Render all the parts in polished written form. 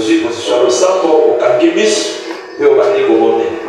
tozwi position losambo okangi miso mpe obandi kobondela.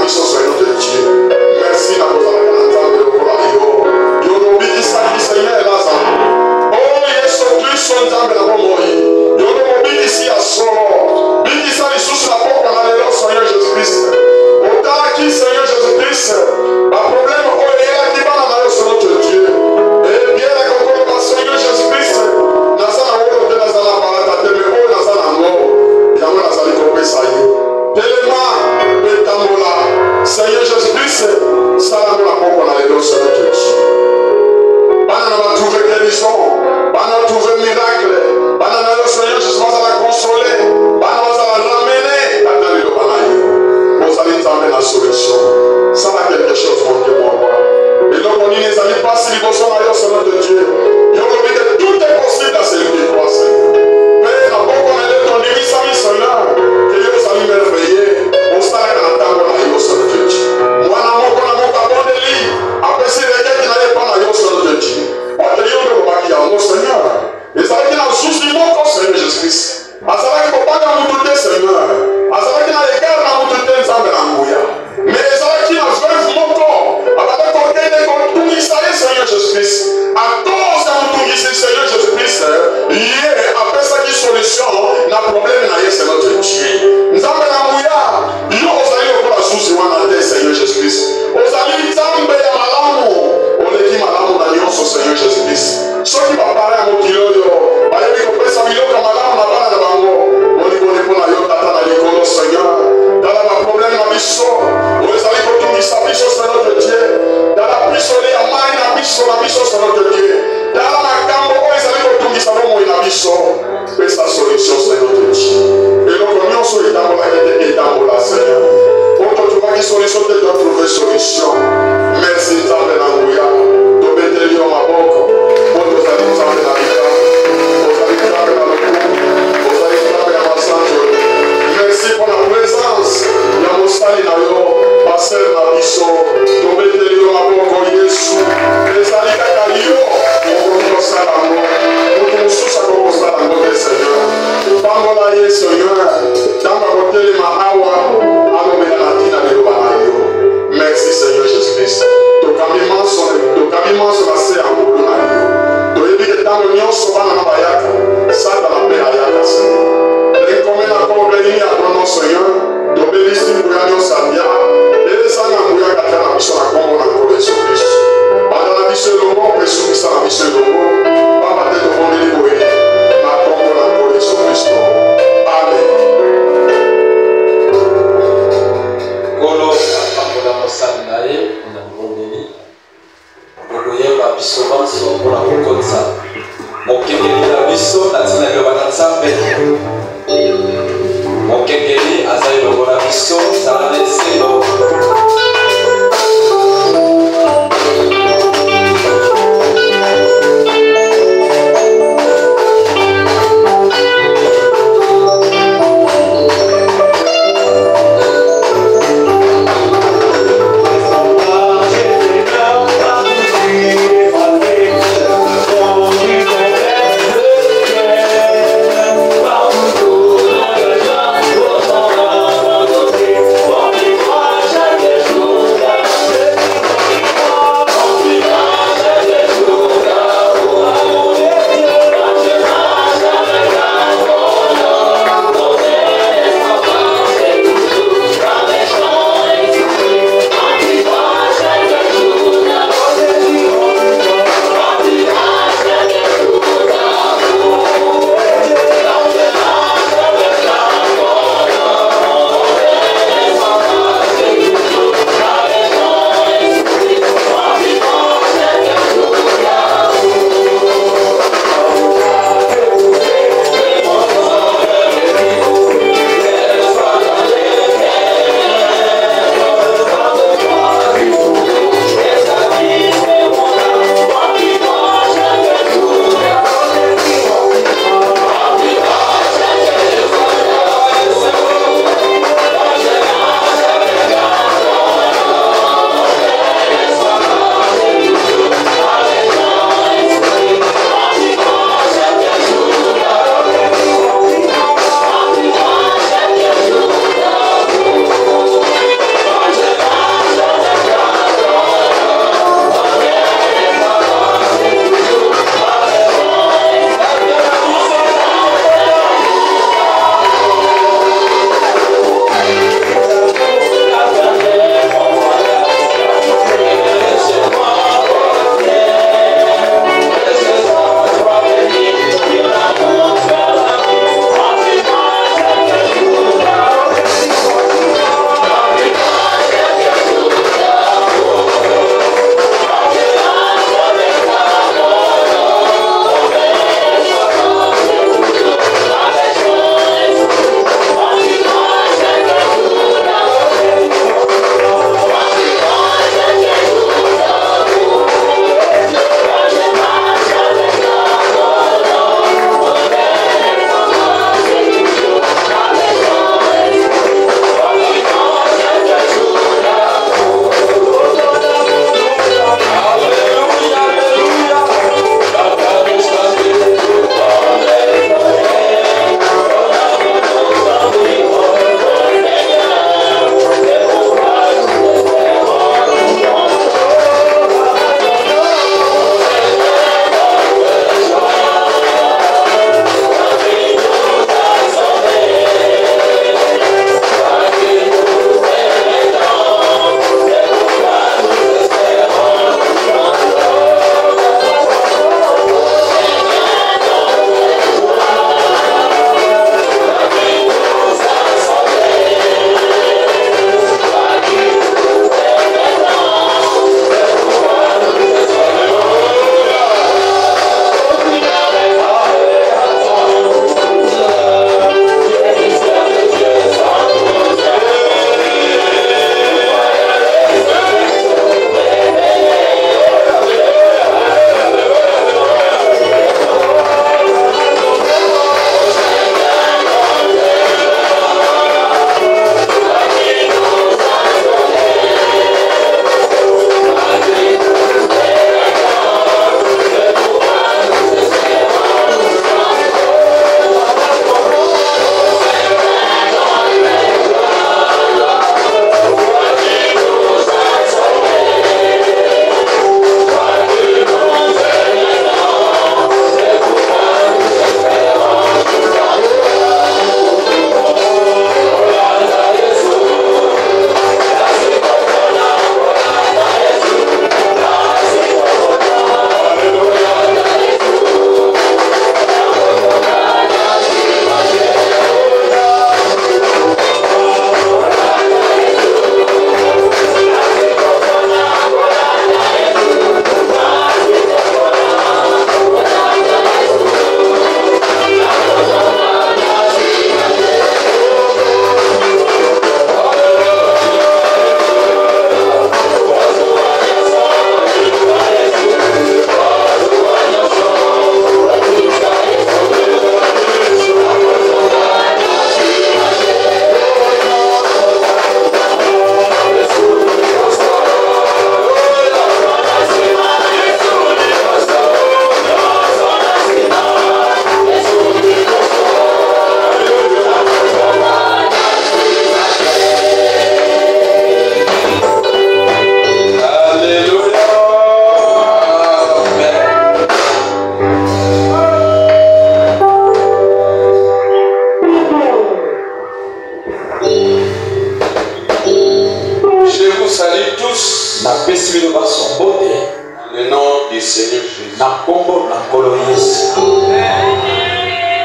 Sos solution. Bana trouver miracle. Bana na yo Seigneur Jésus va la consoler. Bana va la ramener. Attendez le banaï. Vous allez t'amener la solution. Ça va quelque chose mon Dieu mon roi. Et donc on dit les amis pas si les besoins à au nom de Dieu. Il a dit que tout est possible à celui qui croit Seigneur. Mais la bonne on a dit ton divin Seigneur Seigneur que yo allez merveiller. On s'arrête à la table à yo Seigneur de Dieu. Moi na mon bon de lit. Après si les gars qui n'allaient pas à yo Seigneur de Dieu. On te dit on va qui a mon Seigneur. Et ça va qu'il a sous du monde comme Seigneur Jésus-Christ. À ça va qu'il faut pas dans mon tout Seigneur. À ça va qu'il a les gars dans mon tout ensemble dans Mouya. Mais ça va qu'il a veuve mon corps. Avec ton tout qui s'allait Seigneur Jésus-Christ. À cause de mon tout qui Seigneur Jésus-Christ. Hier, après ça qui solution, n'a problème n'a c'est notre Dieu. Nous avons dans Mouya. Yo osali okola sous wana te Seigneur Jésus-Christ. Osali nzambe ya malamu. Oleki malamu na nyonso Seigneur Jésus-Christ. Soki ba parler à mon kiloyo. Ba yebi ko pesa biloko malamu na bana na bango. Boni boni pona yo tata na likolo Seigneur. Dans la problème na biso. Osali ko tungisa biso Seigneur de Dieu. Dans la pisoli ya mai na biso Seigneur de Dieu. Dans la makambo osali ko tungisa bomo na biso. Pesa solution Seigneur de Dieu. Et donc nyonso etambola kete etambola Seigneur. Pour que tu vois solution de trouver solution. Merci Nzambe na nguya. Tobeteli yo maboko. Pour que ça nous Nzambe na vida. Ozali Nzambe na lokumu. Ozali Nzambe na masanjo. Merci pour la présence. Ya mosali na yo. Pasteur na biso. Tobeteli yo maboko Yesu. Ezali kaka yo. Okoki kosala ngo. Mutu mosusu akoki kosala ngo te Seigneur. Pambola ye Seigneur. Ntango akotelema awa. Merci Seigneur Jésus-Christ. Tokabima sur la serre en boulot na yo. Toyebi que tant le nyonso bana na bayaka. Ça dans la paix ayaka Seigneur. Recommande encore béni à ton Seigneur. Tobelisi nguya nyonso abia. Elesanga nguya kata na biso na kombo na nkolo Yesu Christ. Bana na biso elongo pesukisa na biso elongo. Papa te tobondeli boye. Na kombo na nkolo Yesu Christ. Amen. Kolo apamola mosali na ye na mbondeli okoyeba biso banso mpona kokonisa mokengeli na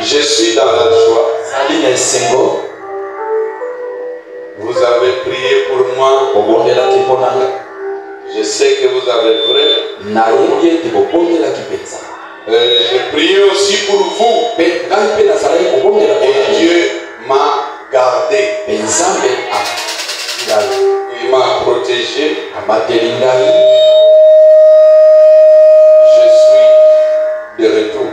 Je suis dans la joie. Vous avez prié pour moi. Je sais que vous avez vrai. J'ai prié aussi pour vous. Et Dieu m'a gardé. Il m'a protégé. Je suis de retour.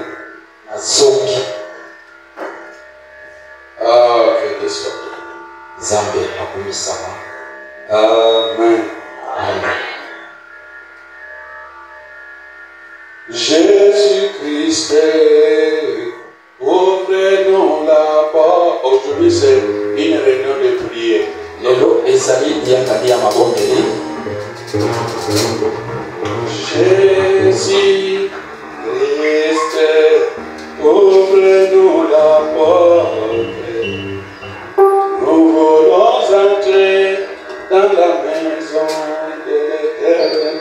Ah, que Dieu soit. Amen. Amen. Jésus-Christ, ouvrez-nous la porte. Aujourd'hui, c'est une réunion de prière. Jésus-Christ, ouvre-nous la porte. Nous voulons entrer dans la maison de l'Éternel.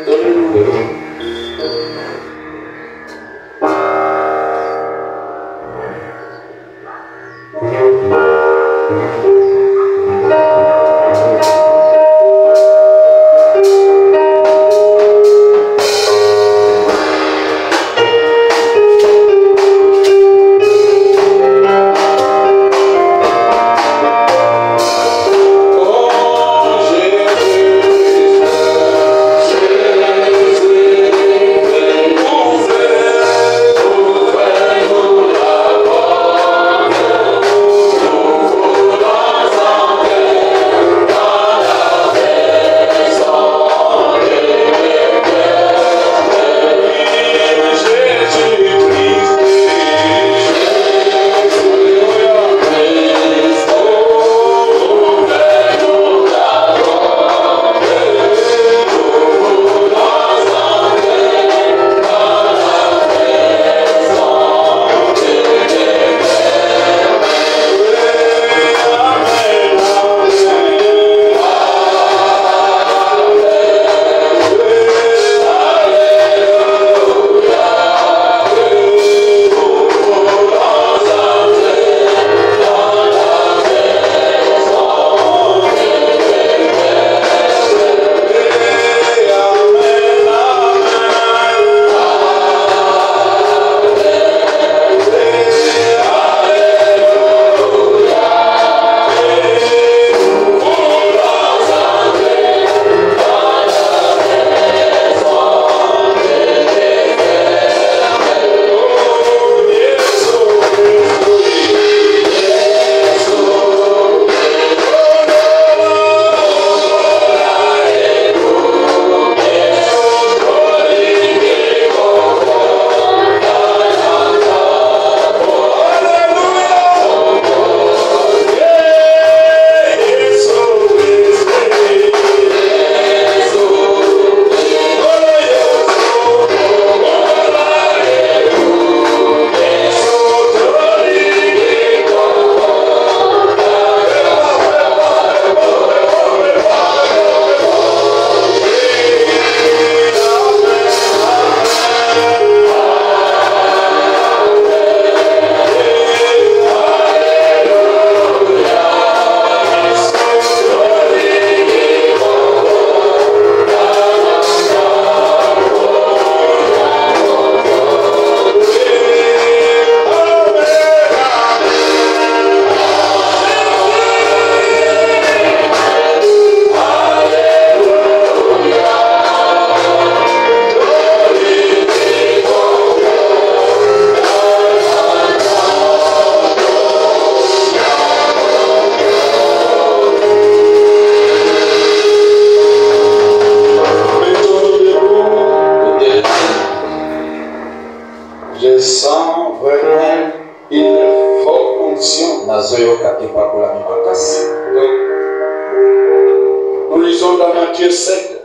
Nous lisons dans Matthieu 7,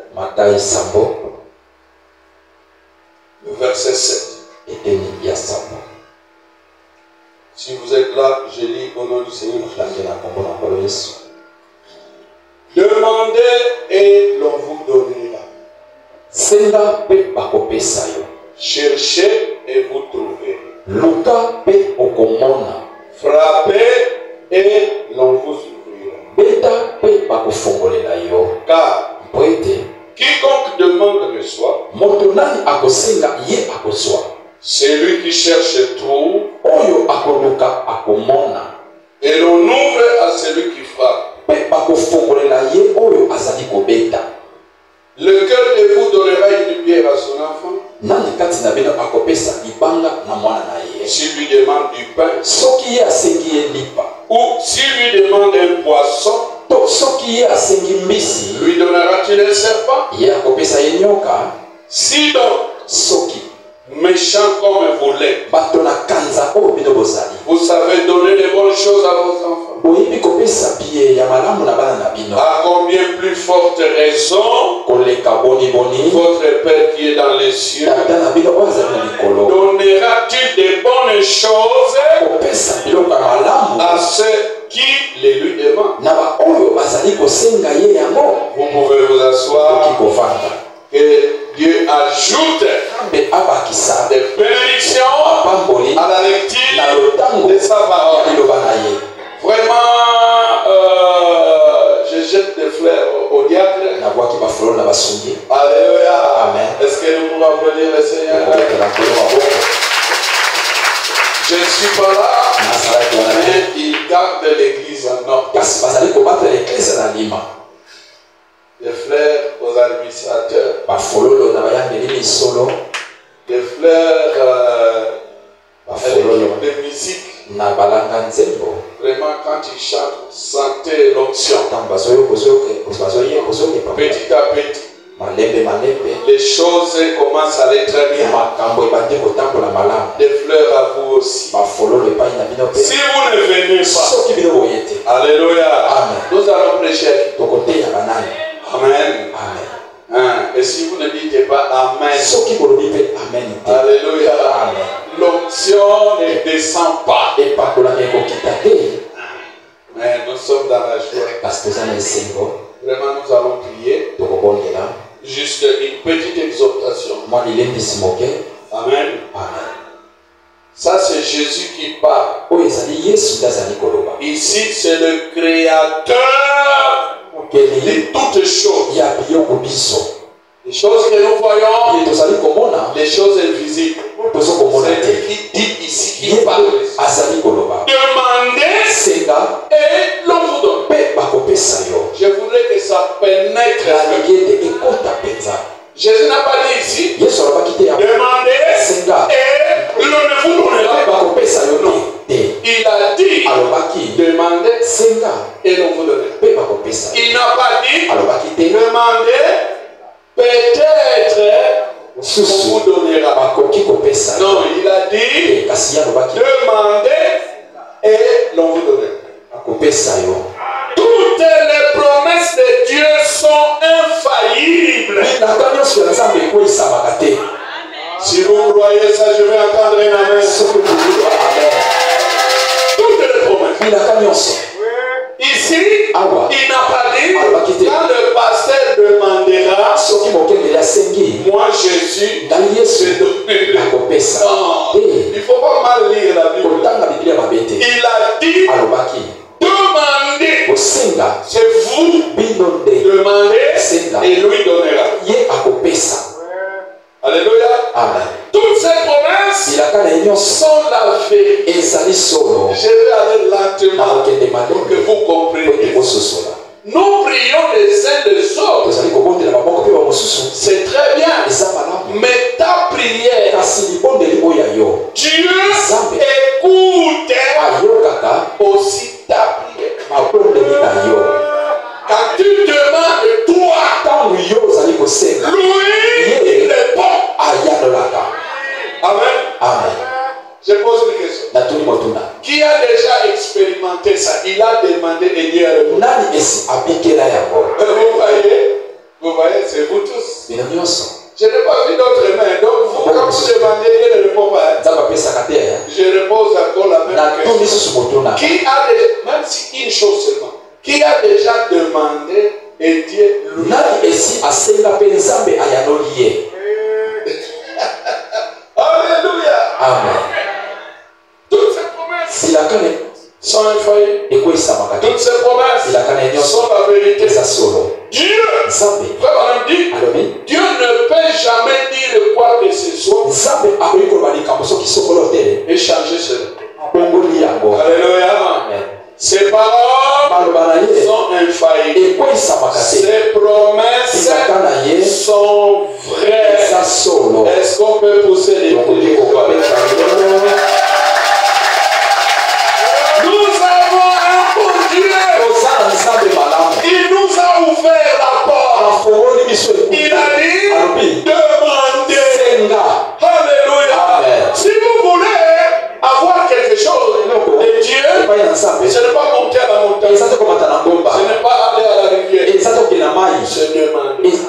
le verset 7. Si vous êtes là, je lis au nom du Seigneur. Demandez et l'on vous donnera. Cherchez et vous trouverez. Luka pe okomona. Frappez et l'on vous ouvrira. Beta pe bakofongolela yo. Car Poete. quiconque demande reçoit. Moto nani akosenga ye akoswa. Celui qui cherche trouve. Oyo akoluka akomona. Et l'on ouvre à celui qui frappe. Pe bakofongolela ye oyo azali kobeta. Lequel de vous donnera une pierre à son enfant? Nani kati na bino akopesa libanga na mwana na ye. S'il lui demande du pain. Soki ye asengi ye lipa. Ou s'il lui demande un poisson. To soki ye asengi mbisi. Lui donnera-t-il un serpent? Ye akopesa ye nyoka. Si donc, Soki méchant comme vous l'êtes, bato na kanza oyo bino bozali. vous savez donner les bonnes choses à vos enfants. Boyebi kopesa biye ya malamu na bana na bino. À combien plus forte raison Koleka boni boni. votre Père qui est dans les cieux Tata na bino oyo azali na likolo. donnera-t-il des bonnes choses Kopesa biloko ya malamu à ceux qui les lui demandent? na ba oyo bazali kosenga ye yango. Vous pouvez vous Okoki asseoir. kovanda. Que Dieu ajoute Mbe abakisa des bénédictions apamboli à la na lecture lotango de sa ya parole. liloba na ye. Vraiment, je jette des fleurs au diacre. Nabwaki bafolo na basungi. Alléluia. Amen. Est-ce que nous pouvons applaudir le Seigneur? Okokela nkolo maboko. Je ne suis pas là, Nazalaki wana te. mais il garde l'église en ordre. Kasi bazali kobatela eklese na lima. Des fleurs aux administrateurs. Bafololo na bayangeli misolo. Des fleurs à Bafololo l'équipe de musique. na balanga nzembo. Vraiment, quand ils chantent, sentez l'onction. Ntango bazoyepa Petit à petit, malembe les choses commencent à aller très bien. makambo ebandi kotambola malamu. Des fleurs à vous aussi. Bafololo epai na bino Si pe. vous ne venez pas, Soki bino boye te. alléluia, Amen. nous allons prêcher. Tokoteya banani. Amen. Amen. Hein? Et si vous ne dites pas Amen, Soki bolobi pe amen te. alléluia, Amen. l'onction ne descend pas. Epakolaka ekokita te. Mais nous sommes dans la joie. Kasi toza na esengo. Vraiment, nous allons prier. Tokobondela. Juste une petite exhortation. Mwa lilembisi moke. Amen. Amen. Ça, c'est Jésus qui parle. Oyo ezali Yesu nde azali koloba. Ici, c'est le Créateur Okeli de toutes choses. ya biloko biso. Les choses que nous voyons, Ye tozali komona. les choses invisibles. Tozokomona C'est te. lui qui dit ici, qui Ye parle. azali koloba. Demandez Senga et l'on vous donne. pe bakopesa yo. Je voudrais que ça pénètre. Nalingi ete ekota mpenza. Jésus n'a pas dit ici, Yesu alobaki te ya demandez senga et l'on ne vous pe donnera pas. bakopesa yo te. Il a dit, Alobaki demandez senga et l'on vous donnera. pe bakopesa yo. Il n'a pas dit, Alobaki te demandez, peut-être on mosusu vous donnera. bakoki kopesa yo. Non, il a dit, Te, kasi ye alobaki demandez et l'on vous donnera. bakopesa yo. Toutes les promesses de Dieu sont infaillibles. Bilaka nyonso ya Nzambe ekweyisamaka te. Si vous croyez ça, je vais entendre un amen. Soki bolingo amen. Toutes les promesses. Bilaka nyonso. Ici, Awa. il n'a pas dit, Alobaki te. quand le pasteur demandera, Soki mokengeli asengi moi Jésus, ngai je Yesu donnerai. nakopesa Non, te. il ne faut pas mal lire la Bible. Kotanga Biblia mabe te. Il a dit, Alobaki demandez. kosenga C'est vous bino nde demandez senga et lui donnera. ye akopesa. Alléluia. Amen. Toutes ces promesses Bilaka na ye nyonso sont la vérité. ezali solo Je vais aller na lentement kokende pour que malembe vous po compreniez. ekososola. Nous prions les uns les autres. Tozali kobondela maboko mpe bamosusu C'est très bien. eza malamu. Mais ta prière, Kasi libondeli oyo ya yo Dieu écoute ayokaka aussi ta prière. mabondeli na yo. Quand tu demandes, toi, Ntango yo ozali kosenga lui, il répond. ayandolaka. Amen. Amen. Je pose une question. Natuni motuna. Qui a déjà expérimenté ça? Il a demandé et Dieu a répondu. Nani esi abikela yango? Vous voyez, c'est vous tous. Bino nyonso. Je n'ai pas vu d'autres mains. Donc, vous, quand vous demandez, Dieu ne répond pas. Nzambe apesaka te ya. Je repose encore la même Na to question. lisusu motuna. Qui a déjà, même si une chose seulement, qui a déjà demandé et Dieu lui Nani esi asenga mpe Nzambe ayanoli ye? Alléluia. Amen. Toutes ces promesses Si la canne sont infaillibles. est quoi ça m'a Toutes ces Si promesses la canne est sont la vérité. ça solo. Dieu, Nzambe. frère Branham dit, Alors oui. Dieu ne peut jamais dire quoi que ce soit Nzambe akoki koloba likambo soki sokolo te. et changer cela. Bongoli yango. Alléluia. Amen. Ces paroles Maloba na ye. sont infaillibles. Ekwesamaka te. Ces promesses Ezaka na ye. sont vraies. Eza solo. Est-ce qu'on peut pousser les Tokoki coups? kokabeta yango. Nous avons un bon Dieu. Tozala Nzambe malamu. Il nous a ouvert la porte. Afongoli biso ekuke. Il a dit, Alobi. demandez. Senga. Alléluia. Amen. Si vous voulez avoir quelque chose de Dieu, Epai ya Nzambe. ce n'est pas monter à la montagne. Eza te komata na ngomba. Ce n'est pas aller à la rivière. Eza tokenda mai. Se demander. Eza.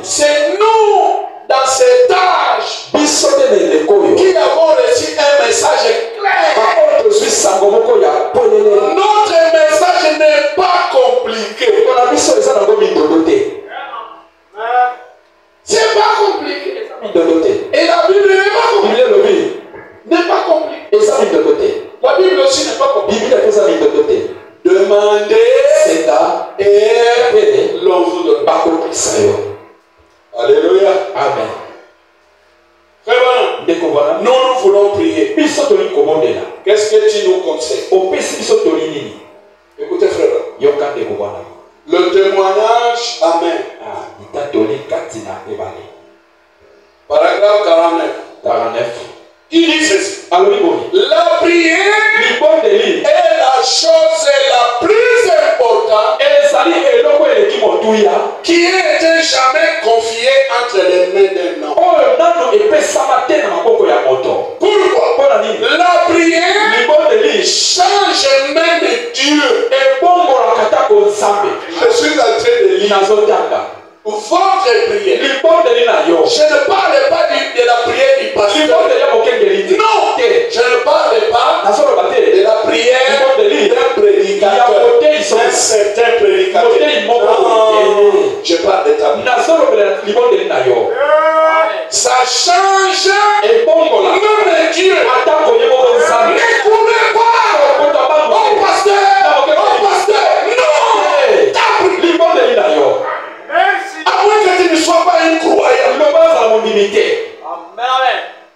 C'est nous, dans cet âge, Biso te na eleko oyo. qui avons reçu un message clair. Baoyo tozwi sango moko ya polele. Notre message n'est pas compliqué. Na biso eza nango mindodo te. C'est pas compliqué. Mindodo te. Et la Bible n'est pas compliquée. Biblia elobi. N'est pas compliqué. Eza mindodo te. La Bible aussi n'est pas compliquée. Biblia eza mindodo te. Demandez Senga. et l'on vous donne. Bakopesa yo. Alléluia. Amen. Frère Branham, Ndeko wana. nous voulons prier. Biso toli komondela. Qu'est-ce que tu nous conseilles? Opesi biso toli nini. Écoutez, frère Branham. Yoka ndeko wana. Le témoignage, Amen. Ah, ita toli kati na ebale. Paragraphe 49. 49. Il dit ceci. Alobi boni. La prière Libondeli. est la chose la plus importante Ezali eloko eleki motuya. qui ait été jamais confiée entre les mains d'un homme. Oyo nano epesama te na maboko ya moto. Pourquoi? Mpona nini? La prière Libondeli. change même Dieu. Ebongolaka tako Nzambe. Je suis en train de lire Nazotanga. votre prière. Libondeli na yo. Je ne parle pas de la prière du pasteur. Libondeli ya mokengeli te. Non, Te. je ne parle pas Nazoloba de te. la prière d'un prédicateur, un certain prédicateur. Non, je parle de ta prière. Nazolobela libondeli na yo. Ça change Ebongola. même Dieu. Atako ye moko Nzambe. Ne courez pas au pasteur, non, ta prière. Libondeli na yo. À moins que tu ne sois pas un croyant. Loba za mondimité.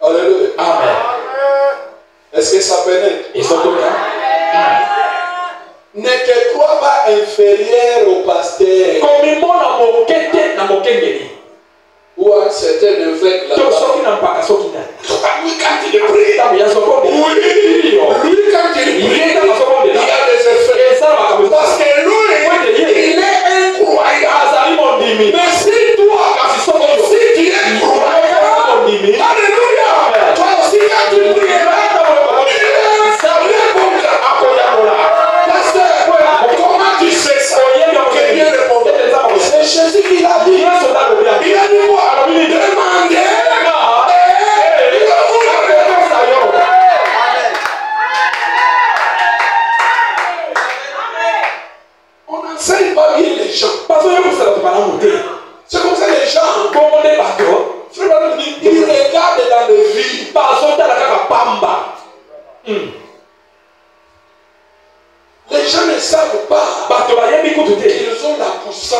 Alléluia. Amen. Est-ce que ça pénètre? Ezotoka. Ne te crois pas inférieur au pasteur Komimona mokete na mokengeli. ou à un certain évêque To là-bas. soki na mpaka soki na. Lui, quand il prie, Tabu ya sokonde. oui, lui, quand il prie, il y a des effets. Eza makambo. Parce que lui, il est un croyant. Azali mondimi. Mais si toi, Kasi sokoyo. si tu es croyant, Mondimi. alléluia, toi aussi quand tu pries, ça répond. Pasteur, comment tu sais ça? Que Dieu répond. C'est Jésus qui l'a dit. Il a dit quoi? Demandez. On n'enseigne pas bien les gens. C'est comme ça les gens. Ils regardent dans le vide. Les gens ne savent pas qu'ils ont la puissance.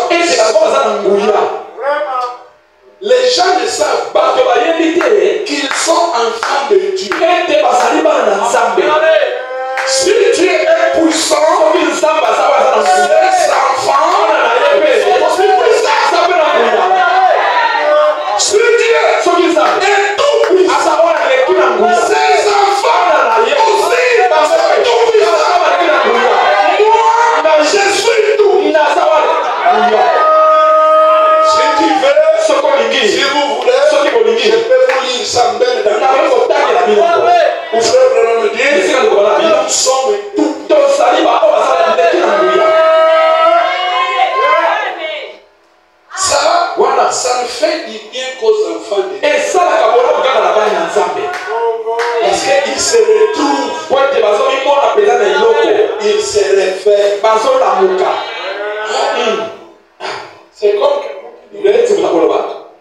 Les gens ne savent pas qu'ils sont enfants de Dieu. Si tu es un puissant, ces enfants sont aussi puissants. Si Dieu est tout puissant, ces enfants aussi sont tout puissants. Moi, je suis tout. Si tu veux, si vous voulez, je peux vous lire ça même dans le Mon frère Branham me dit, nous sommes tout. Ça ne fait du bien qu'aux enfants de Dieu. Parce qu'ils se retrouvent, ils se réveillent. C'est comme que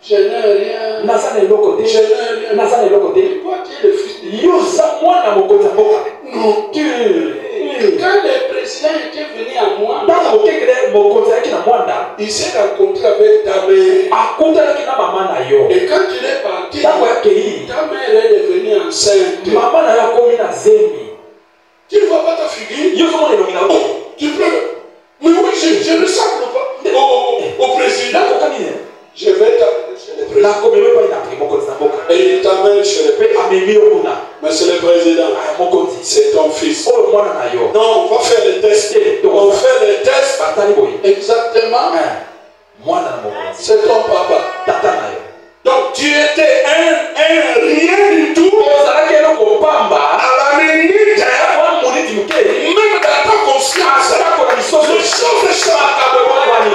je n'ai na eloko te. Je n'ai rien. Naza na eloko te. Toi, tu es le fils de Yo za mwana mokonzi ya mboka. Non. Tu. Quand le président était venu à moi, Ntango mokekele mokonzi ayaki na mwanda, il s'est rencontré avec ta mère. akutanaki na mama na yo. Et quand il est parti, Ntango yakei, ta mère est devenue enceinte. mama na yo akomi na zemi. Tu ne vois pas ta figure? Yo ozomona elongi na yo. Tu peux. Mais oui, je ne ressemble pas au président. Nakokani ne? Je vais t'amener chez le président. Nakomemi epai na mokonzi na mboka. Et il t'amène chez le Mpe président. amemi yo kuna. Mais c'est le président. Mokonzi. C'est ton fils. Oyo mwana na yo. Non, on va faire les tests. On fait les tests. Batali boye. Exactement. Mwana na mokonzi. C'est ton papa. Tata na yo. Donc tu étais un rien du tout. Ozalaki eloko pamba. À la minute, Mwa moniti moke. même dans ta conscience, Atako na les misoso. choses changent. Makambo ekwani.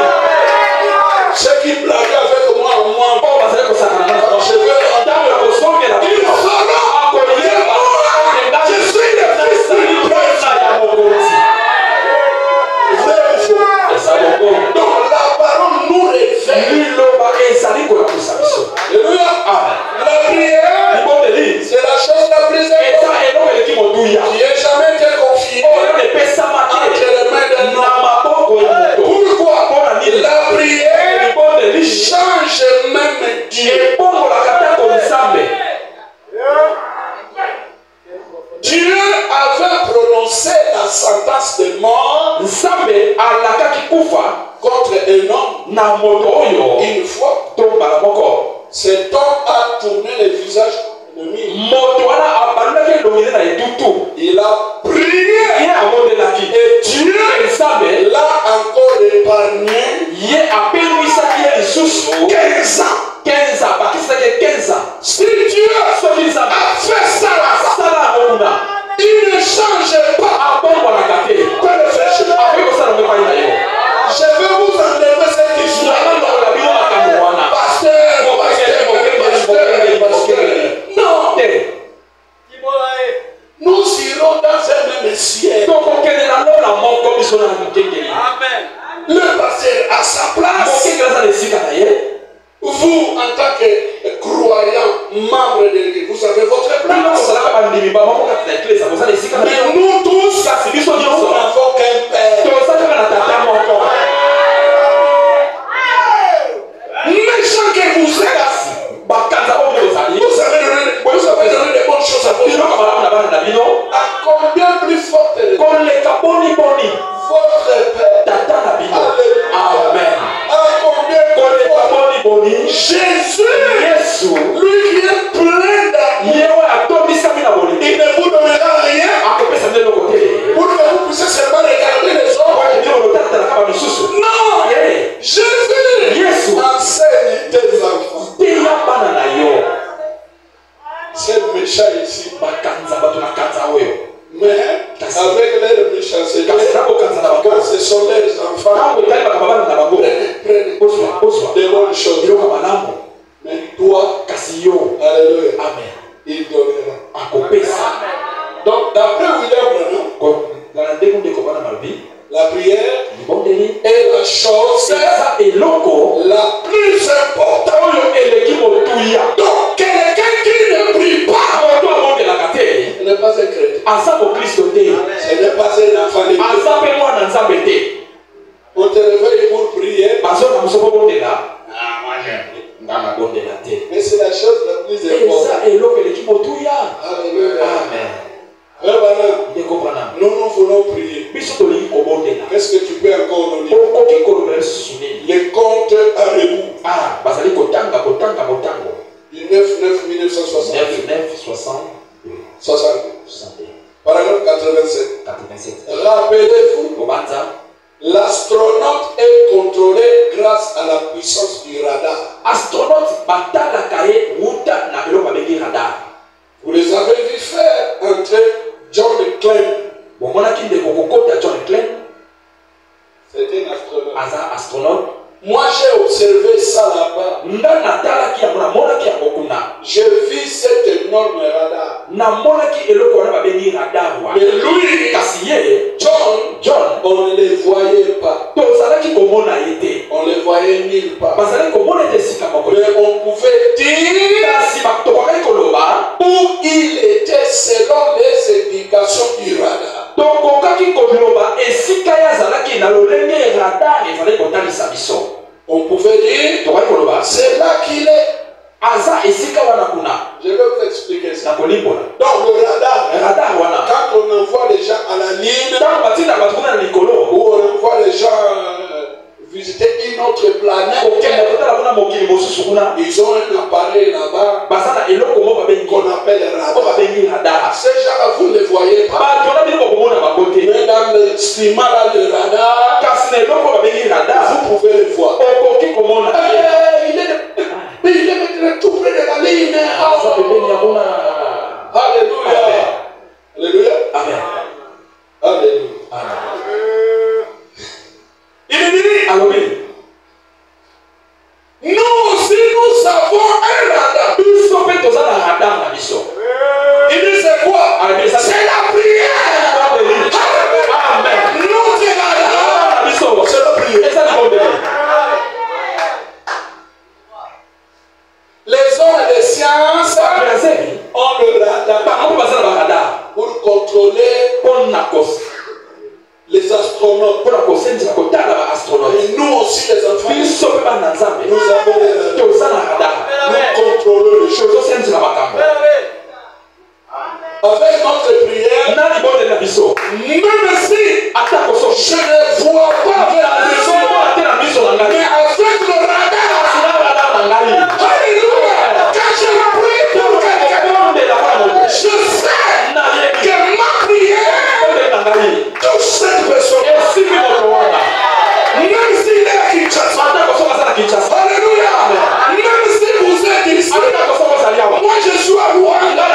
Ceux qui blaguent avec moi, Oyo bazali kosakana na yo. je vais Ntango ya kosongela il bino. saura. Akoyeba. Je suis le fils Nazali du mwana président. ya mokonzi. Vrai ou faux? Eza bongo. Donc la parole nous révèle. Liloba ezali kolamusa biso. Alléluia. Amen. La prière, Libondeli. c'est la chose la plus Eza importante eloko eleki motuya. qui ait jamais été confiée Oyo epesamaki entre les mains d'un na homme. maboko ya moto. Pourquoi? Mpona nini? La prière Libondeli change même Dieu. ebongolaka ntango nzambe. Dieu avait prononcé la sentence de mort Nzambe alakaki kufa contre un homme na moto oyo une fois. to mbala moko. Cet homme a tourné le visage ennemi. Moto wana abalulaki elongi na etutu. Il a prié Ye amondelaki. et Dieu Nzambe l'a encore épargné ye apelwisaki ye lisusu 15 ans. 15 ans. Bakisaki 15 ans. Si Dieu Soki Nzambe a fait ça là, asala yango kuna, il ne change pas. abongolaka te. Quoi le faire chez moi? Akoki kosala yango epai na yo. Je vais vous enlever cette histoire. Nakolongola bino makambo wana. Pasteur, non, Te. nous irons dans un même ciel. Tokokende na lola moko biso na mokengeli. Le pasteur à sa place. Mokengeli aza na esika na ye. Vous, en tant que croyant, membre de l'église, vous avez votre Bino place. kosalaka bandimi bango kati na eklesa koza na esika na Mais yo. nous tous, Kasi biso nous nyonso n'avons qu'un père. toza kaka na tata moko. Méchant que vous êtes, Kasi bakanza oyo bozali. vous avez donné de bonnes choses à vos Biloko enfants. malamu na bana na bino. À combien plus forte raison, Koleka boni boni votre père. tata na bino. Alléluia. Amen. À combien plus Koleka forte. boni boni. Jésus, Yesu lui qui est plein d'amour, ye oyo atombisami na bolingo. il ne vous donnera rien Akopesa nde eloko te. pour que vous puissiez seulement regarder les autres. Oyo nde olotatalaka bamisusu. Non, Ye. Jésus Yesu enseigne tes enfants. teya bana na yo. Ces méchants ici, Bakanza bato na kanza oyo. mais avec leur méchanceté, Kasi na bokanza na quand bango. ce sont les enfants, Ntango etali makambo bana na bango. prenez Ozwa des bonnes choses. biloko malamu. Mais toi, Kasi yo. alléluia, Amen. il donnera. Akopesa. Donc, d'après William Branham, Na ndenge ndeko bana malobi. la prière Libondeli. est la chose Eza eloko la plus importante. oyo eleki motuya. Donc, quelqu'un qui ne prie pas Moto abondelaka te. n'est pas un chrétien. Aza mokristo te. Ce n'est pas un enfant de Dieu. Aza mpe mwana nzambe te. On te réveille pour prier, Bazona moso bobondela. Nga nabondela te. mais c'est la chose la plus importante. Eza eloko eleki motuya. Alléluia. Amen. Frère Branham, Ndeko Branham. nous voulons prier. Biso tolingi kobondela. Qu'est-ce que tu peux encore nous dire? Okoki kolobela lisusu nini? Les comptes à rebours Bazali kotanga motango. du 9-9-1960. 9, 60, 60. 61, Paragraphe 87. 87. Rappelez-vous, Kobanza. l'astronaute est contrôlé grâce à la puissance du radar. Astronaute batalaka ye wuta na biloko babengi radar. Vous les avez vu faire entrer John Glenn. Bomonaki ndeko kokota John Glenn. C'était un astronaute. Aza astronaute. Moi, j'ai observé ça là-bas. Nga natalaki yango namonaki yango kuna. J'ai vu cet énorme radar. Namonaki eloko wana babengi radar wana. Mais lui, Kasi ye John, on ne les voyait pas. tozalaki komona ye te. On les voyait nulle part. Bazalaki komona ete esika moko. Mais on pouvait dire On pouvait dire, c'est là qu'il est. Je vais vous expliquer ça. Donc le radar, quand on envoie les gens à la ligne, ou on envoie les gens visiter une autre planète, ils ont un appareil là-bas qu'on appelle radar. Ces gens-là, vous ne les voyez pas. Mais dans le cinéma, là, le radar, vous pouvez le voir. Il est tout près de la ligne. Alléluia. Alléluia. Amen. Alléluia. Il dit, nous aussi nous avons un radar. Il dit c'est quoi? C'est la prière. Amen. Nous c'est radar. C'est la prière. Les hommes de science ont le radar pour contrôler les astronautes. Et nous aussi les enfants, nous avons le radar. Nous contrôlons les choses. Avec notre prière, même si je ne vois pas vers le sol, mais avec le radar, alléluia, quand je prie pour quelqu'un, je sais que ma prière touche cette personne. Même s'il est à Kinshasa, alléluia, même si vous êtes ici, moi je suis à Rwanda,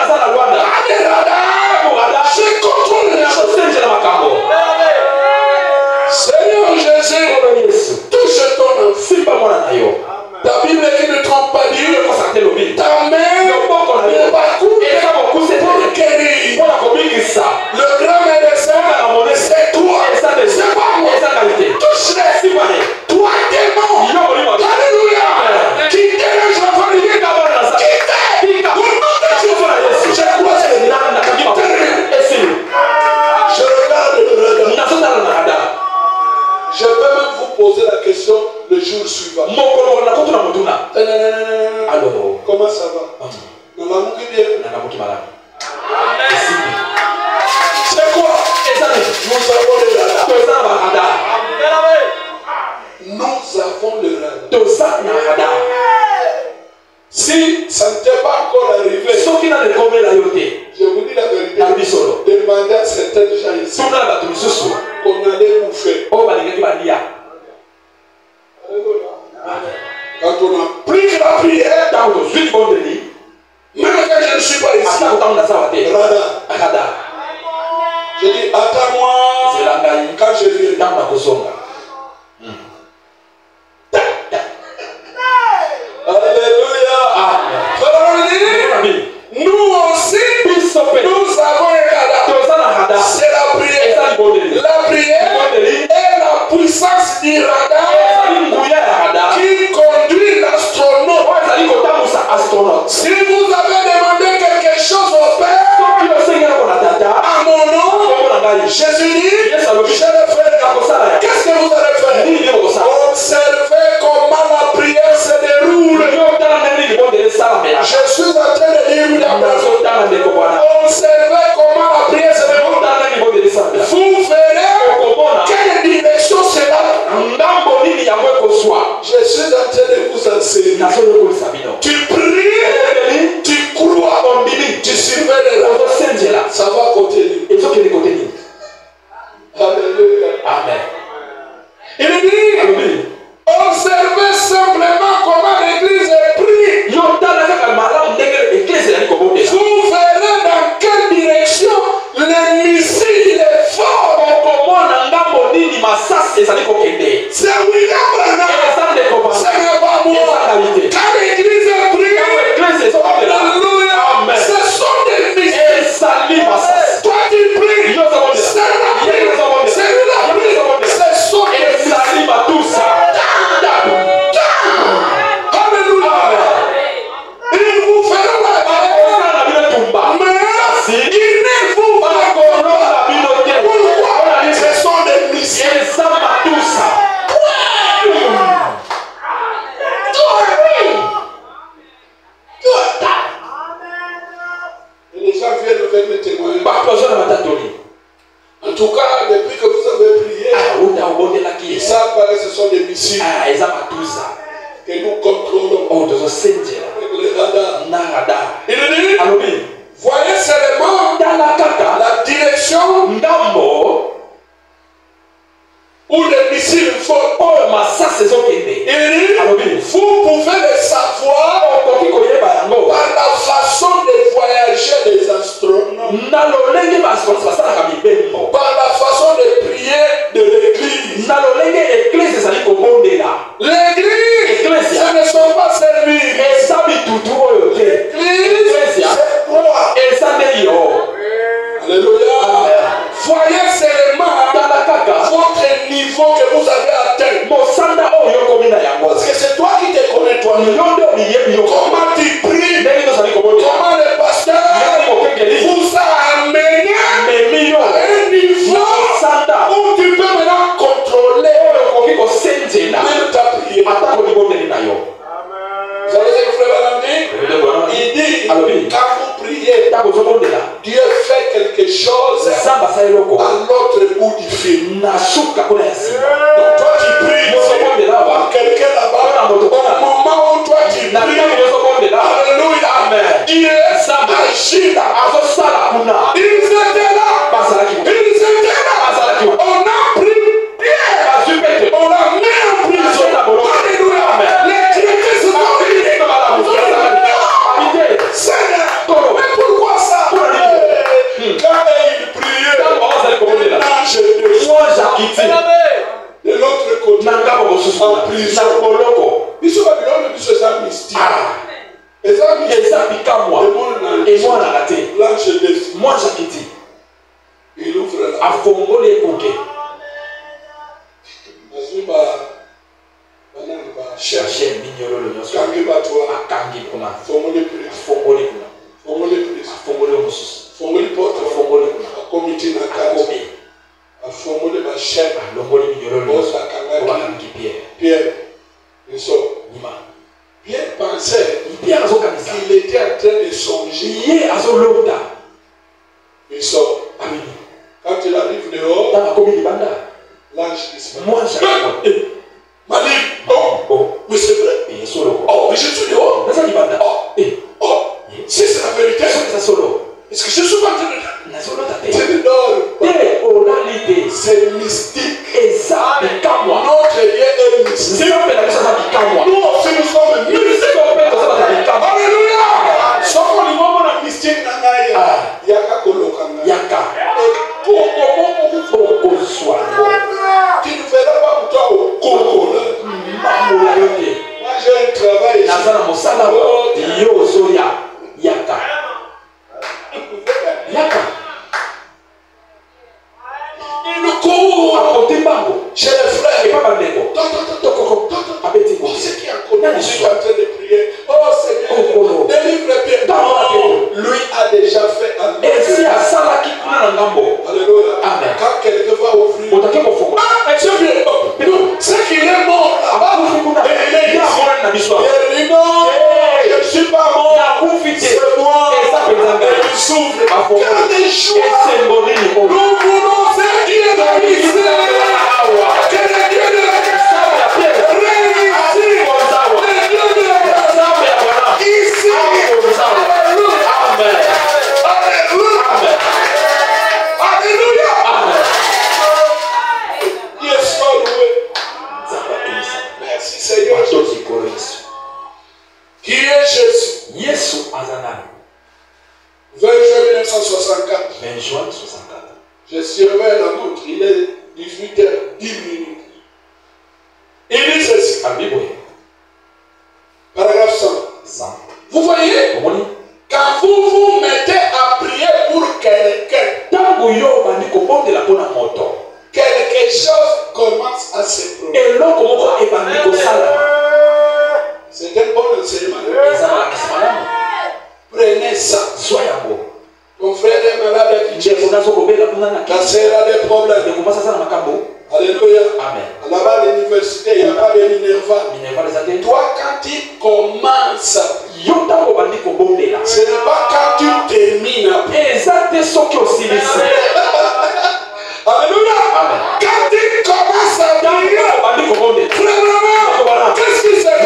je contrôle les choses. Seigneur Jésus, touche ton enfant. Ta Bible qui ne trompe pas dit, ta main ne parcourt pour guérir. Le grand médecin, c'est toi. C'est pas moi. Touche-les. Toi, démon. Alléluia. Quittez le Japon. Quittez. Au nom de Jésus. Je crois que je regarde le radar. Je peux même vous poser la question le jour suivant. Alors, comment ça va? C'est quoi? Nous avons le radar. Nous avons le radar. Si ça ne t'est pas encore arrivé, je vous dis la vérité. Demandez à certains gens ici qu'on allait bouffer. Quand on a pris la prière, même quand je ne suis pas ici, radar. Je dis, attends-moi quand je viens. Alléluia. Amen. Nous aussi, nous avons un radar. C'est la prière. La prière est la puissance du radar qui conduit l'astronaute. Si vous avez demandé quelque chose au Père, à mon nom, Jésus dit, je le ferai. Qu'est-ce que vous viennent avec les témoins. En En tout cas, depuis que vous avez prié, ils savent que ce sont des missiles que nous contrôlons avec les radars. Il dit, voyez seulement la direction où les missiles vont. Il dit, vous pouvez le savoir par la façon de voyager des astronomes, par la façon de prier de l'église. L'église, ce ne sont pas services. L'église, c'est quoi? Alléluia. Voyez seulement votre niveau que vous avez atteint. Parce que c'est toi qui te connais toi-même. Comment tu pries, comment le pasteur vous a amené à un niveau où tu peux maintenant contrôler même ta prière. Vous savez ce que frère Alam dit? Il dit, quand vous priez, Dieu fait quelque chose à l'autre bout du fil. Donc toi tu pries pour quelqu'un là-bas, au moment où toi tu pries, alléluia, Dieu agit là. Ils étaient là. On a pris Pierre, on l'a mis en prison. Alléluia. Les chrétiens se sont unis. Mais pourquoi ça? Quand il priait, l'ange de l'autre côté en prison. Ils sont Babylone, ils sont mystique. Et ça, et moi, l'ange de moi j'habite. Il ouvre la A fongole koke. Chercher mignolo le nyonso. Akangi kuna. Fongole kuna. Fongole mosusu. Fongole porte. Fongole kuna. Comité na kati. Fongole ma chaîne. Longole mignolo le nyonso. Akangi Pierre. Ils sont. Nima. Pierre pensait qu'il était en train de songer. Ils sont. Quand il arrive dehors, l'ange disparaît. Malik, mais c'est vrai. Oh, mais je suis dehors. Oh, si c'est la vérité. Est-ce que je suis pas en train de... Je dors. C'est mystique. Notre Dieu est mystique. Nous aussi nous sommes mystiques. Alléluia. Soko ni mambo na mystique na naye. Yaka kolokanga. Yaka. Tu ne verras pas pour toi au Congo. Moi j'ai un travail ici. Yaka. Il court chez les frères. C'est qui encore? Je suis en train de prier. Oh Seigneur, délivre Pierre. Lui a déjà fait un Alléluia. Amen. Quand quelqu'un va ouvrir, c'est qu'il est mort là-bas. Il dit non, je ne suis pas mort. C'est moi. Il souffle. Quel des choix. Nous voulons faire Dieu de l'Israël. Que le Dieu de la réussite. Le Dieu de la ici. Alléluia. Alléluia. Alléluia. Dieu soit loué. Merci Seigneur. Qui est Jésus? 20 juin 1964. Je surveille la montre. Il est 18h10. Il dit ceci. Paragraphe 100. Vous voyez? Quand vous vous mettez à prier pour quelqu'un, quelque chose commence à se produire. C'est un bon enseignement. Prenez ça. Ton frère est malade à Kinshasa. Ta sœur a des problèmes. Alléluia. Là-bas à l'université, il n'y a pas de Minerva. Toi, quand tu commences, ce n'est pas quand tu termines à Alléluia. Quand il commence à prier, frère, qu'est-ce qui se passe?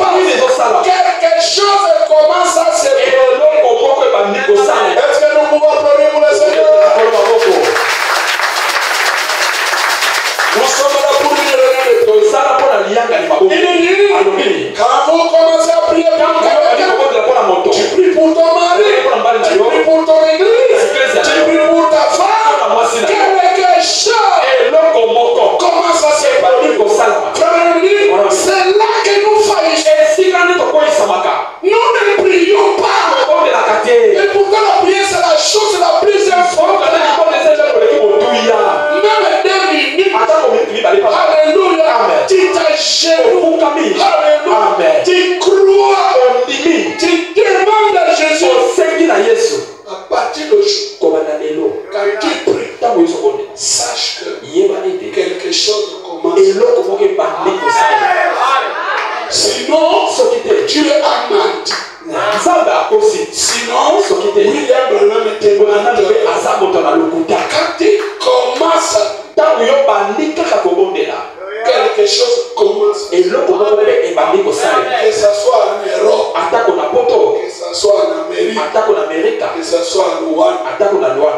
Quelque chose commence à se faire. Est-ce que nous pouvons applaudir pour le Seigneur? Nous sommes là pour lui donner le temps. Quand vous commencez à prier pour quelqu'un, tu pries pour ton mari, tu pries pour ton église, tu pries pour ta femme, quelque chose commence à se produire. C'est là que nous faillissons. Nous ne prions pas. Et pourtant la prière c'est la chose la plus importante. Même 2 minutes. Alléluia. Tu t'agenouilles. Alléluia. Tu crois. Tu demandes à Jésus. À partir de jour. Quand tu pries, sache que quelque chose commence. Sinon, tu es amant. Sinon, William Branham était quand tu commences, quelque chose commence. Que ce soit en Europe, que ce soit en Amérique, que ce soit en Rwanda,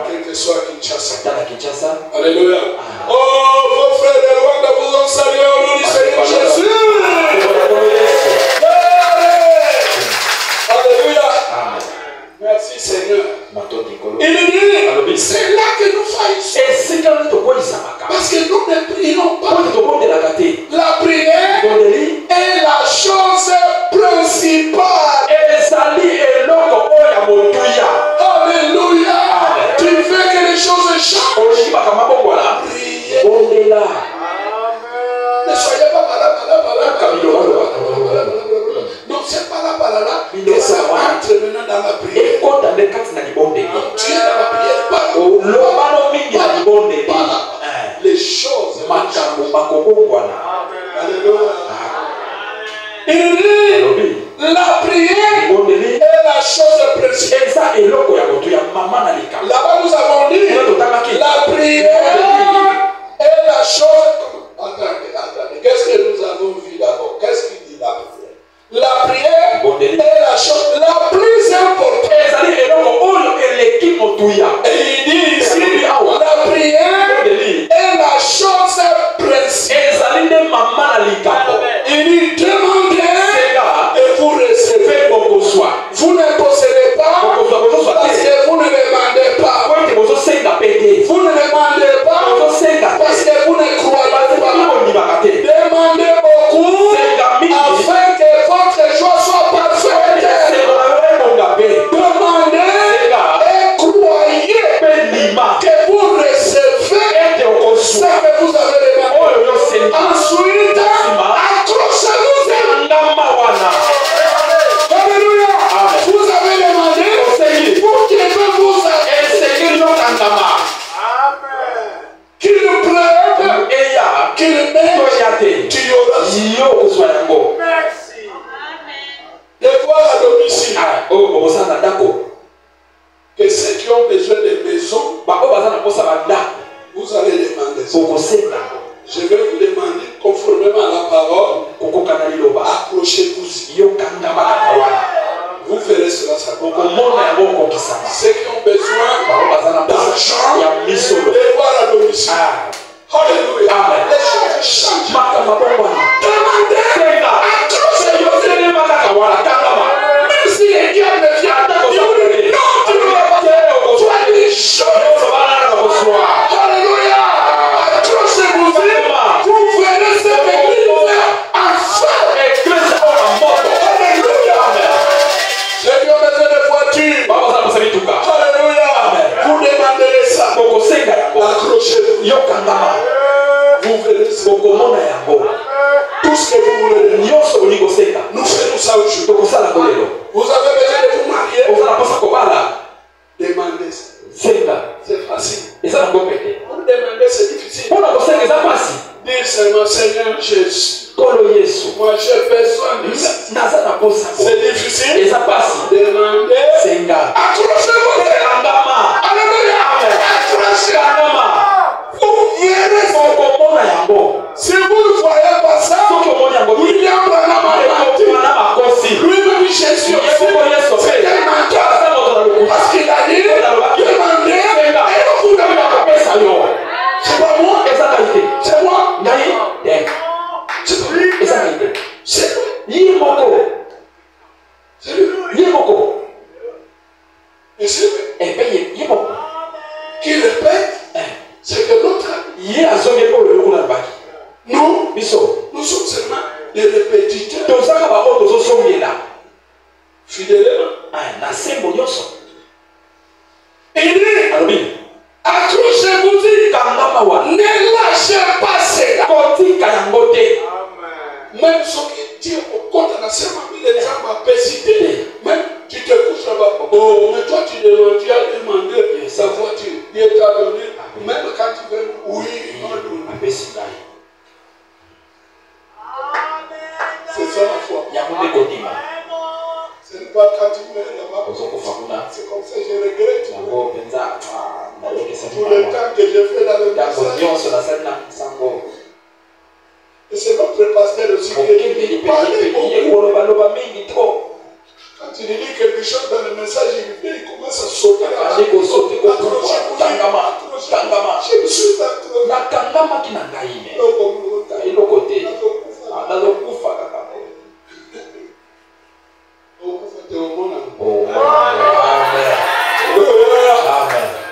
quel que soit Kinshasa. Alléluia. Oh, vos frères de Rwanda vous ont salué au nom du Seigneur Jésus. Alléluia. Merci Seigneur. Il dit, c'est là que nous faillissons. Parce que nous ne prions pas. La prière est la chose principale. Alléluia. Tu veux que les choses changent. Priez. Ne soyez pas non, c'est pas là que ça entre maintenant dans la prière. Tu es dans la prière, pas les choses. Alléluia. Il dit, la prière est la chose principale. Là-bas nous avons dit, la prière est la chose. Attendez. Qu'est-ce que nous avons vu d'abord? Qu'est-ce qu'il dit la prière? La prière est la chose la plus importante. Et il dit ici, la prière est la chose principale. Il dit, demandez et vous recevez. Vous ne possédez pas parce que vous ne demandez pas. Vous ne demandez pas parce que vous ne croyez pas. Demandez beaucoup afin que votre joie soit parfaite. Demandez et croyez que vous recevez ce que vous avez demandé. Ensuite, accrochez-vous. Alléluia. Vous avez demandé pour qu'il peut vous qu'il pleure, qu'il m'aide, tu y auras. Merci. De voir à domicile que ceux qui ont besoin de maisons, vous allez demander. Je vais vous demander, conformément à la parole, accrochez-vous. Vous verrez cela. Ceux qui ont besoin d'argent, de voir à domicile. Alléluia. Les choses changent. Demandez. Même si les diables viennent, non, tu ne vas pas. Toi, les choses. Alléluia. Accrochez-vous. Vous verrez cette église en feu. Alléluia. Ceux qui ont besoin de voitures. Alléluia. Vous demandez ça. Accrochez-vous. Vous verrez ça. Tout ce que vous voulez. Nous faisons ça aujourd'hui. Vous avez besoin de vous marier. Demandez ça. C'est facile. Vous demandez, c'est difficile. Dire seulement Seigneur Jésus. Moi j'ai besoin de ça. C'est difficile. Demandez. Accrochez-vous. Et c'est vrai. Et bien, il y a beaucoup. Qui répète, c'est que l'autre. Il y a un zone qui est le bac. Nous sommes seulement des répétiteurs. Donc, ça va avoir d'autres sons là. Fidèlement. Ah, c'est bon, il dit, alors, oui. Accrochez-vous-y. Ne lâchez pas cela. Même ceux qui tirent au compte dans la semaine, les gens m'appellent cité. Même tu te couches là-bas. Oh, mais toi tu as demandé sa voiture. Dieu t'a donné. Même quand tu veux, oui, il m'a donné. C'est ça la foi. Ce n'est pas quand tu mets là-bas. C'est comme ça que je regrette. Tout le temps que je fais dans le message. Et c'est notre pasteur aussi qui parle beaucoup. Quand il dit quelque chose dans le message, il commence à sauter là. Je me suis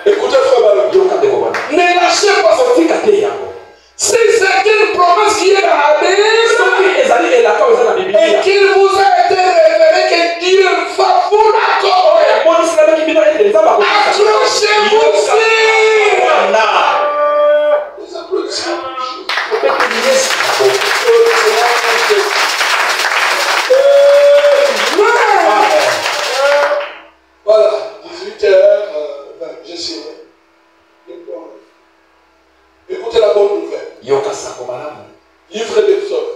écoutez, frère, ne lâchez pas ce petit. Si c'est une promesse qui est dans la Bible et qu'il vous a été révélé que Dieu va vous l'accorder, accrochez-vous. Voilà, 18h20, je suis là. Écoutez la bonne nouvelle. Livre d'Exode.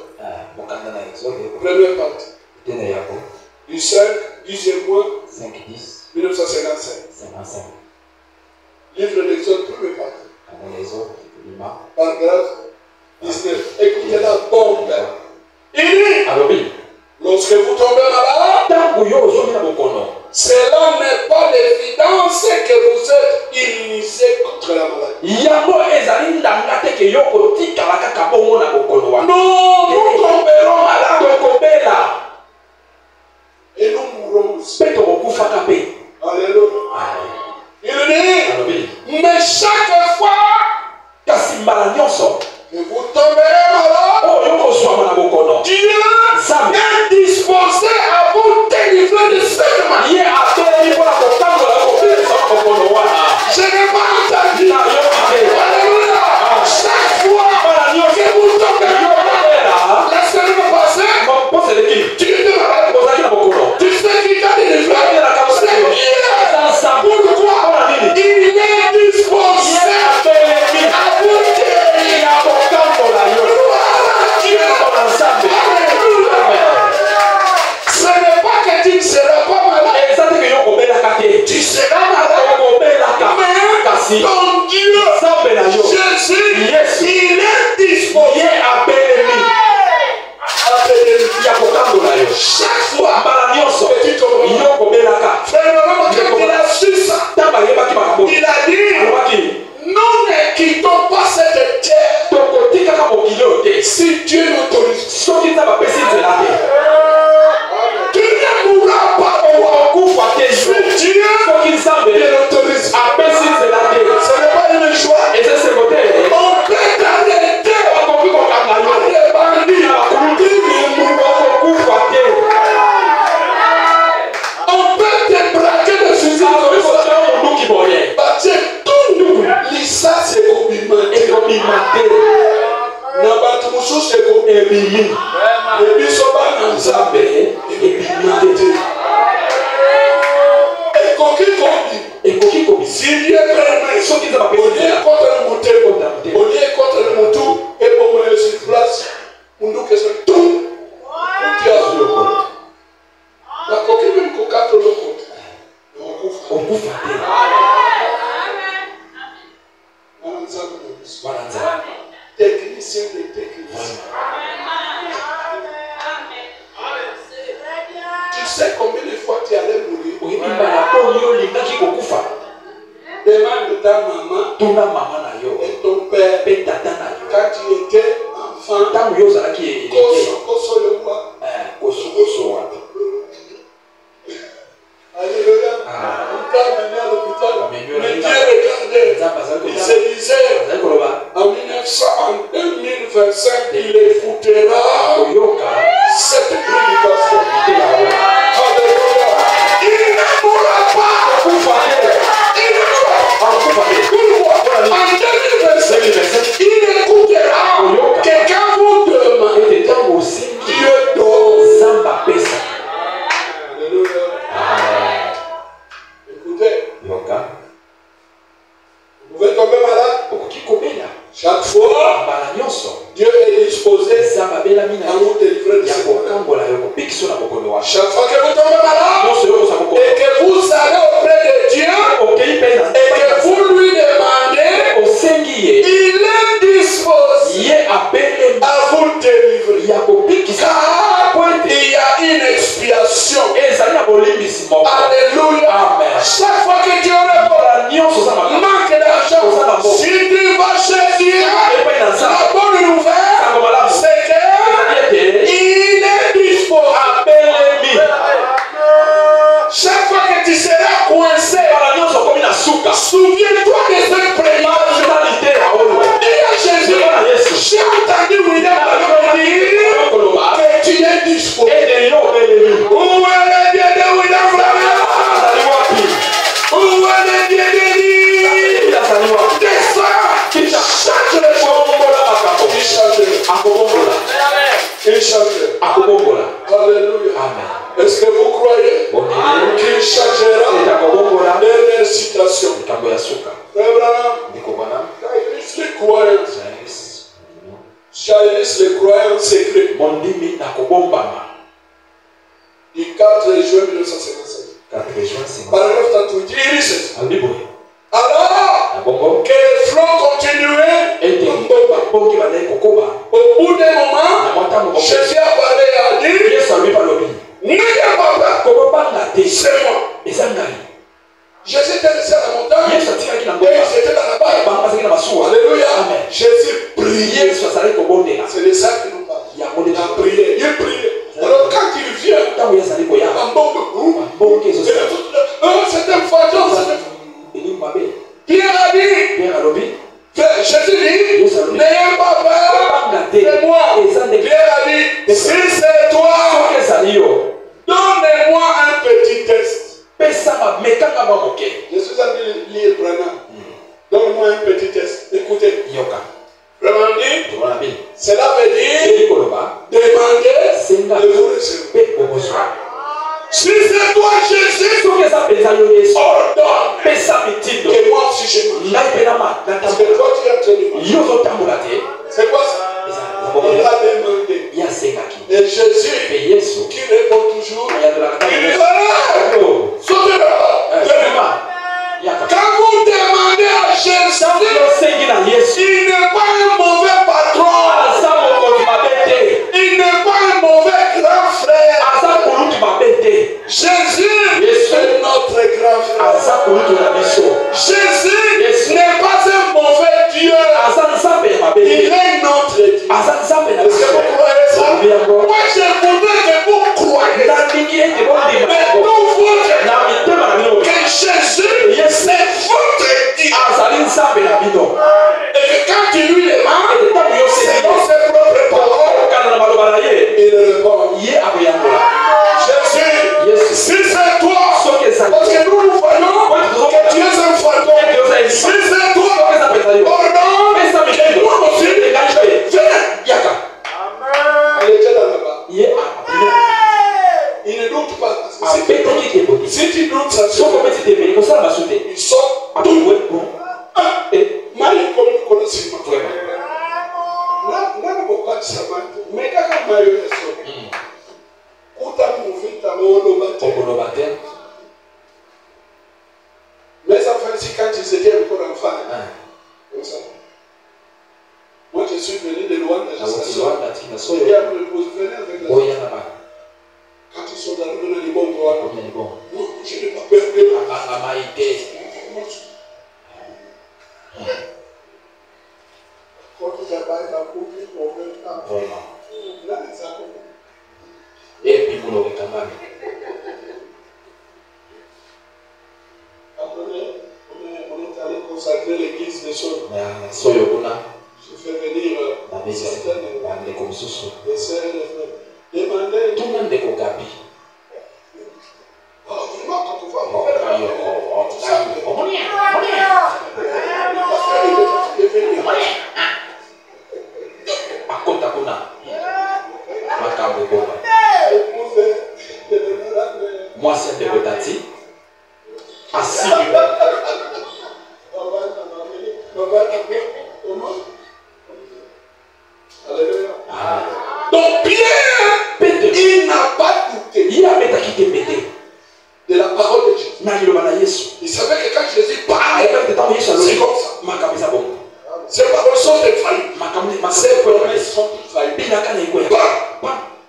Première partie. Du 5, 10e mois, 1955. Livre d'Exode, première partie. Paragraphe 19. Écoutez la bombe. Il dit, lorsque vous tombez malade, cela n'est pas l'évidence que vous êtes immunisé contre la maladie. Non, nous tomberons malades. Et nous mourrons aussi. Alléluia. Il dit, mais chaque fois que vous tomberez malade, Dieu est disposé à vous délivrer de cette maladie. Je n'ai pas entendu. Alléluia. Chaque fois que vous tombez malade, la semaine passée, tu es malade. Tu sais qui t'a délivré. C'est Dieu. Pourquoi? Il est disposé à vous délivrer. Ce n'est pas que tu ne seras pas malade. Tu seras malade. Mais ton Dieu, Jésus, il est disposé à chaque fois que tu tombes, quand il a su ça, il a dit, nous ne quittons pas cette terre si Dieu n'autorise. Tu ne mourras pas si Dieu n'autorise. Ce n'est pas une joie. On peut t'arrêter par des bandits. On peut te braquer de fusils. Lisasi ekobimate na bato mosusu ebimi ebiso bana nzambe ebimate ekoki kobi si Dieu permet soki za bapesie contre le motema olie contre le motu ebomo sur place munduke so tout utia sur le compte bakoki même kokato le compte okufa technicien de technicien. Tu sais combien de fois tu allais mourir? Demande ta maman et ton père quand tu étais enfant. Koso le roi. Alléluia. Il se disait en 2025, il écoutera cette prédication. Alléluia. Il ne mourra pas. En 2025, il écoutera que quand vous demandez, Dieu donne. Alléluia. Écoutez. Vous pouvez tomber malade. Chaque fois, Dieu est disposé à vous délivrer de ce problème. Chaque fois que vous tombez malade et que vous allez auprès de Dieu et que vous lui demandez, il est disposé à vous délivrer. Car il y a une expiation. Alléluia. Chaque fois que Dieu répond, manque d'argent. Si tu vas chez Dieu, la bonne nouvelle, c'est qu'il est disposé. Chaque fois que tu seras coincé, souviens-toi de cette prière. Dis à Jésus, j'ai entendu William dire que tu es disposé. Où est le Dieu de William Branham? Où est le Dieu de Dieu? Descends, il change les choses. Il change. Alléluia. Est-ce que vous croyez qu'il changera les citations? J'analyse les croyances secrets. Du 4 juin 1955. Paragraphe 38. Il dit ceci. Alors que les flots continuaient, au bout d'un moment, Jésus a parlé et a dit, n'ayez pas peur, c'est moi. Jésus était resté à la montagne et ils étaient dans la barque. Alléluia. Jésus priait. C'est de ça qu'il nous parle. Il a prié. Il priait. Alors quand il vient, c'est un fantôme. Pierre a dit, Jésus dit, n'ayez pas peur, c'est moi. Pierre a dit, si c'est toi, donnez-moi un petit test. Jésus a dit, lire Branham. Donne-moi un petit test. Écoutez. Vraiment dit, cela veut dire, demandez de vous recevoir. Si c'est toi Jésus, ordonne que moi aussi je marche. Parce que toi tu es en train de marcher. C'est quoi ça? Il a demandé. Et Jésus, qui répond toujours, il dit, sautez-le. Quand vous demandez à Jésus, il n'est pas un mauvais patron. Il n'est pas un mauvais grand frère. Jésus est notre grand frère. Jésus n'est pas un mauvais Dieu. Il est notre Dieu. Est-ce que vous croyez ça? Moi je voudrais que vous croyez. Mais tout votre que Jésus c'est votre Dieu. Et que quand tu lui demandes, c'est dans ses propres paroles, il répond. Jésus, si c'est toi, parce que nous voyons que tu es un fantôme. Si c'est toi, ordonne que moi aussi, viens. Elle était dans la barre. Il ne doute pas. Si tu doutes, ça se fait. Il sort. Marie, comme nous connaissons vraiment. Là, pourquoi tu sais pas? Mais quand Marie est sorti, mes enfants ici, quand ils étaient encore enfants, comme ça. Moi, je suis venu de loin de la gestation. Et après, vous venez avec la gestation. Quand ils sont arrivés dans les bons droits, non, je n'ai pas peur de on est allé consacrer l'église des choses. Mais soyo kuna Je fais venir na bese certaines bande comme susu. des sœurs et des frères. Demandez. Tout le monde est au gabi. Vraiment, quand on voit Oh, ayo, oh, tout ça, oh, oh, akota kuna makambo boba. Moi c'est de Betati. Assis. Donc Pierre, il n'a pas douté Il a peut-être quitté pété. de la parole de Jésus. Il savait que quand Jésus parlait, c'est comme ça. Ces paroles sont infaillibles. Ces promesses sont infaillibles.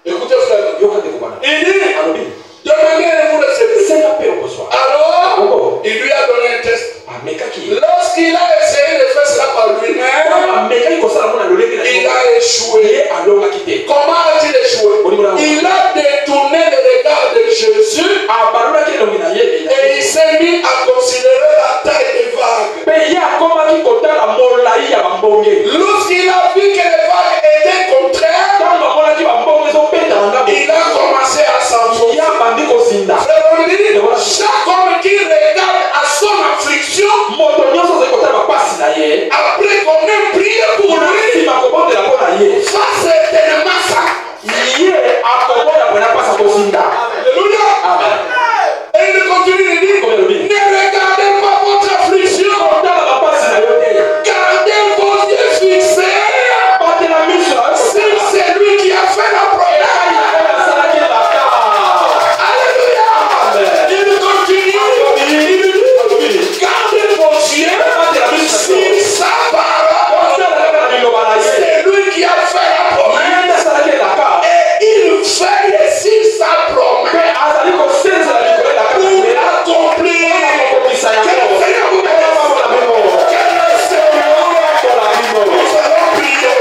Écoutez frère, il dit, demandez-vous le secret. Alors, il lui a donné un test. Lorsqu'il a essayé de faire cela par lui-même, il a échoué. Comment a-t-il échoué? Il a détourné le regard de Jésus et il s'est mis à considérer la taille des vagues. Lorsqu'il a vu que les vagues étaient contraires, il a commencé à s'enfoncer. Chaque homme qui regarde à son affliction, après qu'on ait prié pour lui, ça c'est tellement ça. Alléluia. Et il continue de dire, ne regardez pas votre affliction, gardez vos yeux fixés sur celui qui a fait la promesse. Alléluia. Il continue, gardez vos yeux sur sa parole. C'est lui qui a fait la promesse et il veille sur sa promesse pour l'accomplir. Que le Seigneur vous bénisse. Que le Seigneur, nous allons prier.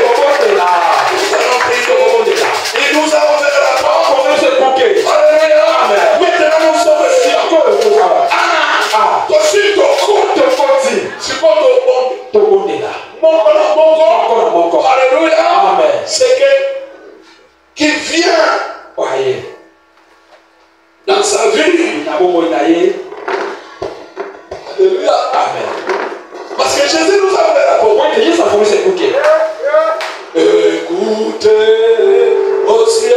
Et nous allons faire la porte. Alléluia. Maintenant nous sommes ici. Alléluia. C'est que qui vient dans sa vie. Alléluia. Parce que Jésus nous a fait la porte. Écoutez au ciel.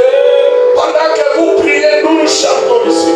Pendant que vous priez, nous chantons ici.